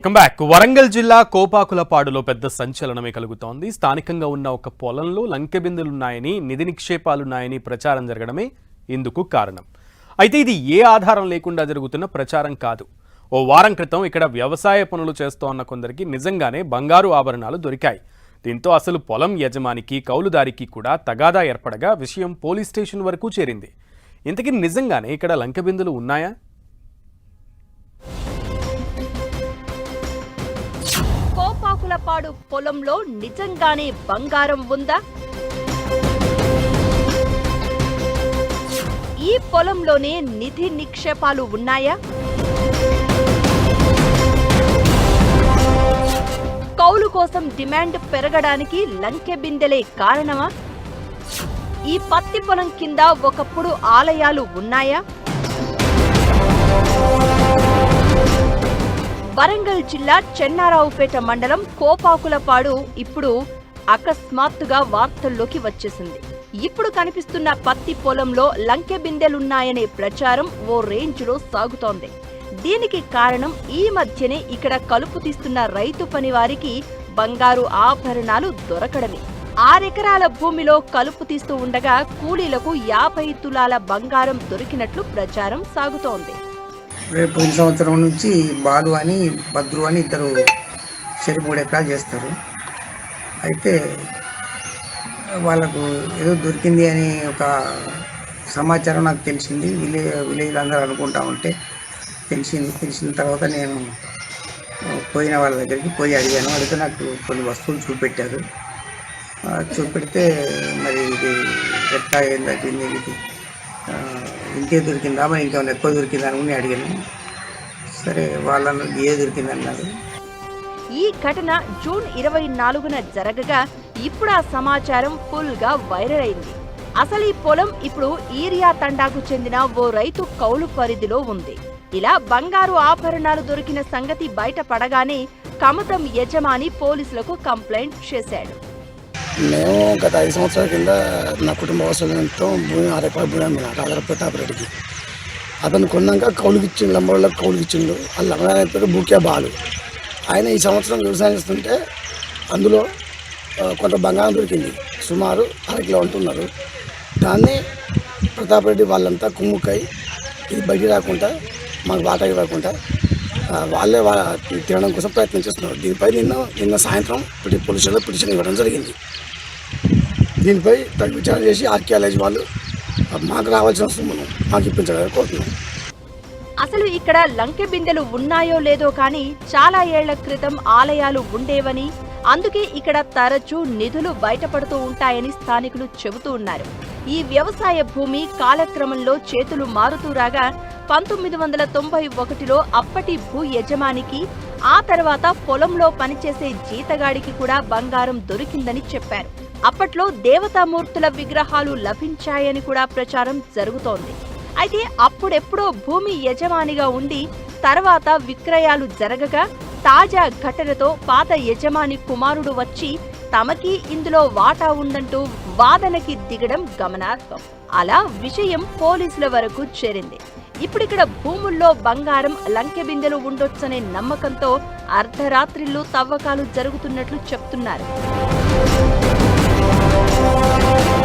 Welcome back. Warangal జిల్లా కోపాకులపాడులో పెద్ద సంచలనమే కలుగుతోంది. స్థానికంగా ఉన్న ఒక పొలంలో లంకెబిందులున్నాయని, నిధి నిక్షేపాలున్నాయని ప్రచారం జరగడమే ఇందుకు కారణం. అయితే ఇది ఏ ఆధారం లేకుండా జరుగుతున్న ప్రచారం కాదు. ఓ వారం క్రితం ఇక్కడ వ్యవసాయ పనులు చేస్తోన్న కొందరికి నిజంగానే బంగారు ఆభరణాలు దొరికాయి. దీంతో అసలు పొలం యజమానికి, కౌలుదారికి కూడా తగాదా ఏర్పడగా విషయం పోలీస్ స్టేషన్ వరకు చేరింది. ఇంతకీ నిజంగానే ఇక్కడ లంకెబిందులు ఉన్నాయా? కోపాకులపాడు పొలంలో నిజంగానే బంగారం ఉందా? ఈ పొలంలోనే నిధి నిక్షేపాలు ఉన్నాయా? కౌలు కోసం డిమాండ్ పెరగడానికి లంకెబిందెలే కారణమా? ఈ పత్తి పొలం కింద ఒకప్పుడు ఆలయాలు ఉన్నాయా? వరంగల్ జిల్లా చెన్నారావుపేట మండలం కోపాకులపాడు ఇప్పుడు అకస్మాత్తుగా వార్తల్లోకి వచ్చేసింది. ఇప్పుడు కనిపిస్తున్న పత్తి పొలంలో లంకెబిందెలున్నాయనే ప్రచారం ఓ రేంజ్లో సాగుతోంది. దీనికి కారణం ఈ మధ్యనే ఇక్కడ కలుపు తీస్తున్న రైతు పనివారికి బంగారు ఆభరణాలు దొరకడమే. 6 ఎకరాల భూమిలో కలుపు తీస్తూ ఉండగా కూలీలకు 50 తులాల బంగారం దొరికినట్లు ప్రచారం సాగుతోంది. పోయిన సంవత్సరం నుంచి బాలు అని భద్రు అని ఇద్దరు 3 ఎకరాలు చేస్తారు. అయితే వాళ్ళకు ఏదో దొరికింది అని ఒక సమాచారం నాకు తెలిసింది. విలేజ్లో అందరూ అనుకుంటా ఉంటే తెలిసిన తర్వాత నేను పోయిన వాళ్ళ దగ్గరికి పోయి అడిగాను. అడిగితే నాకు కొన్ని వస్తువులు చూపెట్టారు. చూపెడితే మరి ఇది ఎట్లా ఏంటంటే ఇది ఇంకే దొరికిందా, మరి ఇంకేమైనా ఎక్కువ దొరికిందా అని అడిగాను. సరే వాళ్ళను ఏ దొరికిందన్నారు. ఈ ఘటన జూన్ 24న జరగగా ఇప్పుడు ఆ సమాచారం ఫుల్ గా వైరల్ అయింది. అసలు ఈ పొలం ఇప్పుడు ఈరియా తండాకు చెందిన ఓ రైతు కౌలు పరిధిలో ఉంది. ఇలా బంగారు ఆభరణాలు దొరికిన సంగతి బయటపడగానే కమతం యజమాని పోలీసులకు కంప్లైంట్ చేశాడు. మేము గత 5 సంవత్సరాల కింద నా కుటుంబ అవసరంతో భూమి 6 ఎకరాల భూమి అమ్మిన రాజాల ప్రతాపరెడ్డికి. అతను కొన్నాక కౌలుకిచ్చిండు, లంబడలకు కౌలుకిచ్చిండు. ఆ లంబడ పేరు బూకే బాలు. ఆయన ఈ సంవత్సరం వ్యవసాయం చేస్తుంటే అందులో కొంత బంగారం దొరికింది. సుమారు 1/2 కిలో ఉంటున్నారు. దాన్ని ప్రతాపరెడ్డి వాళ్ళంతా కుమ్ముకై ఇది బయటికి రాకుండా, మాకు వాటాకి రాకుండా వాళ్ళే తినడం కోసం ప్రయత్నం చేస్తున్నారు. దీనిపై నిన్న సాయంత్రం పోలీసులో పిటిషన్ ఇవ్వడం జరిగింది. దీనిపై తగు విచారణ చేసి ఆర్కియాలజీ వాళ్ళు మాకు రావాల్సిన సొమ్మును మాకు ఇప్పించాలని కోరుతున్నాం. అసలు ఇక్కడ లంకెబిందెలు ఉన్నాయో లేదో కానీ చాలా ఏళ్ల క్రితం ఆలయాలు ఉండేవని, అందుకే ఇక్కడ తరచూ నిధులు బయటపడుతూ ఉంటాయని స్థానికులు చెబుతూ ఉన్నారు. ఈ వ్యవసాయ భూమి కాలక్రమంలో చేతులు మారుతూ రాగా 1991లో అప్పటి భూ యజమానికి, ఆ తర్వాత పొలంలో పనిచేసే జీతగాడికి కూడా బంగారం దొరికిందని చెప్పారు. అప్పట్లో దేవతామూర్తుల విగ్రహాలు లభించాయని కూడా ప్రచారం జరుగుతోంది. అయితే అప్పుడెప్పుడో భూమి యజమానిగా ఉండి తర్వాత విక్రయాలు జరగగా తాజా ఘటనతో పాత యజమాని కుమారుడు వచ్చి తమకి ఇందులో వాటా ఉందంటూ వాదనకి దిగడం గమనార్హం. అలా విషయం పోలీసుల వరకు చేరింది. ఇప్పుడిక్కడ భూముల్లో బంగారం, లంకెబిందెలు ఉండొచ్చనే నమ్మకంతో అర్ధరాత్రిళ్ళు తవ్వకాలు జరుగుతున్నట్లు చెప్తున్నారు.